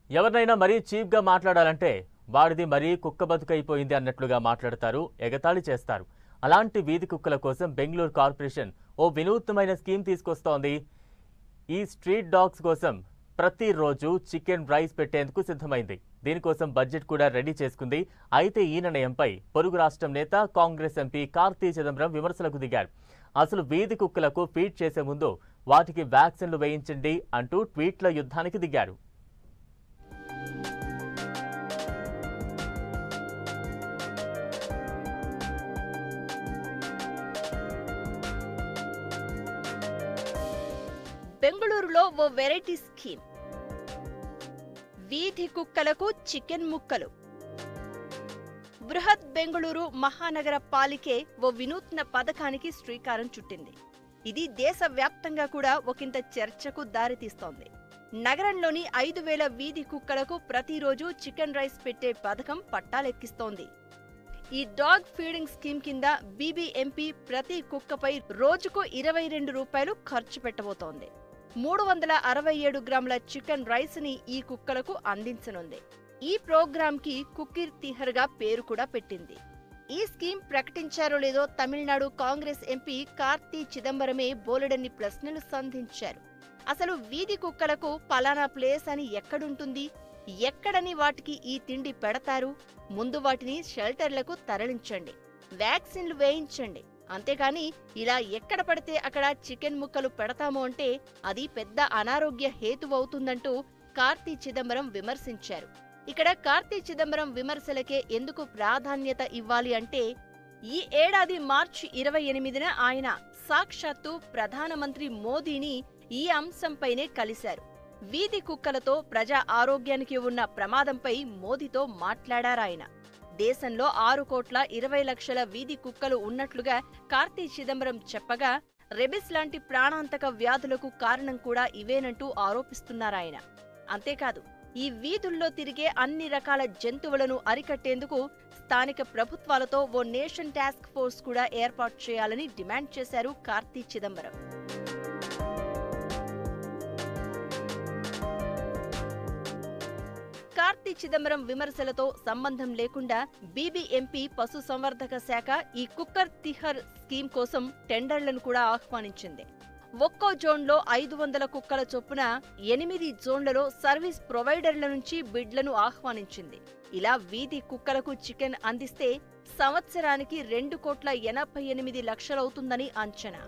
ఎవరినైనా మరీ చీప్గా మాట్లాడాలంటే వాడిది మరీ కుక్క బతుకైపోయింది అన్నట్లుగా మాట్లాడతారు, ఎగతాళి చేస్తారు. అలాంటి వీధి కుక్కల కోసం బెంగళూరు కార్పొరేషన్ ఓ వినూత్నమైన స్కీమ్ తీసుకొస్తోంది. ఈ స్ట్రీట్ డాగ్స్ కోసం ప్రతిరోజు చికెన్ రైస్ పెట్టేందుకు సిద్ధమైంది. దీనికోసం బడ్జెట్ కూడా రెడీ చేసుకుంది. అయితే ఈ నిర్ణయంపై పొరుగు రాష్ట్రం నేత కాంగ్రెస్ ఎంపీ కార్తీ చిదంబరం విమర్శలకు దిగారు. అసలు వీధి కుక్కలకు ఫీడ్ చేసే ముందు వాటికి వ్యాక్సిన్లు వేయించండి అంటూ ట్వీట్ల యుద్ధానికి దిగారు. బెంగళూరులో ఓ వెరైటీ స్కీమ్. వీధి కుక్కలకు చికెన్ ముక్కలు. బృహత్ బెంగళూరు మహానగర పాలికే ఓ వినూత్న పథకానికి శ్రీకారం చుట్టింది. ఇది దేశవ్యాప్తంగా కూడా ఒకంత చర్చకు దారితీస్తోంది. నగరంలోని 5,000 వీధి కుక్కలకు ప్రతిరోజు చికెన్ రైస్ పెట్టే పథకం పట్టాలెక్కిస్తోంది. ఈ డాగ్ ఫీడింగ్ స్కీమ్ కింద బీబీఎంపీ ప్రతి కుక్కపై రోజుకు 22 రూపాయలు ఖర్చు పెట్టబోతోంది. 367 గ్రాముల చికెన్ రైస్ ని ఈ కుక్కలకు అందించనుంది. ఈ ప్రోగ్రామ్ కి కుకిర్ తిహర్ గా పేరు కూడా పెట్టింది. ఈ స్కీమ్ ప్రకటించారో లేదో తమిళనాడు కాంగ్రెస్ ఎంపీ కార్తీ చిదంబరమే బోలెడన్ని ప్రశ్నలు సంధించారు. అసలు వీధి కుక్కలకు పలానా ప్లేస్ అని ఎక్కడుంటుంది? ఎక్కడని వాటికి ఈ తిండి పెడతారు? ముందు వాటిని షెల్టర్లకు తరలించండి, వ్యాక్సిన్లు వేయించండి. అంతేకాని ఇలా ఎక్కడ పడితే అక్కడ చికెన్ ముక్కలు పెడతాము అంటే అది పెద్ద అనారోగ్య హేతువవుతుందంటూ కార్తీ చిదంబరం విమర్శించారు. ఇక్కడ కార్తీ చిదంబరం విమర్శలకే ఎందుకు ప్రాధాన్యత ఇవ్వాలి అంటే, ఈ ఏడాది మార్చి 28న ఆయన సాక్షాత్తు ప్రధానమంత్రి మోదీని ఈ అంశంపైనే కలిశారు. వీధి కుక్కలతో ప్రజా ఆరోగ్యానికి ఉన్న ప్రమాదంపై మోదీతో మాట్లాడారాయన. దేశంలో 6,20,00,000 వీధి కుక్కలు ఉన్నట్లుగా కార్తీ చిదంబరం చెప్పగా, రెబిస్ లాంటి ప్రాణాంతక వ్యాధులకు కారణం కూడా ఇవేనంటూ ఆరోపిస్తున్నారాయన. అంతేకాదు, ఈ వీధుల్లో తిరిగే అన్ని రకాల జంతువులను అరికట్టేందుకు స్థానిక ప్రభుత్వాలతో ఓ నేషన్ టాస్క్ ఫోర్స్ కూడా ఏర్పాటు చేయాలని డిమాండ్ చేశారు కార్తీ చిదంబరం. కార్తీ చిదంబరం విమర్శలతో సంబంధం లేకుండా బీబీఎంపీ పశుసంవర్ధక శాఖ ఈ కుక్కర్ తిహర్ స్కీమ్ కోసం టెండర్లను కూడా ఆహ్వానించింది. ఒక్కో జోన్లో 500 కుక్కల చొప్పున 8 జోన్లలో సర్వీస్ ప్రొవైడర్ల నుంచి బిడ్లను ఆహ్వానించింది. ఇలా వీధి కుక్కలకు చికెన్ అందిస్తే సంవత్సరానికి 2,88,00,000 అవుతుందని అంచనా.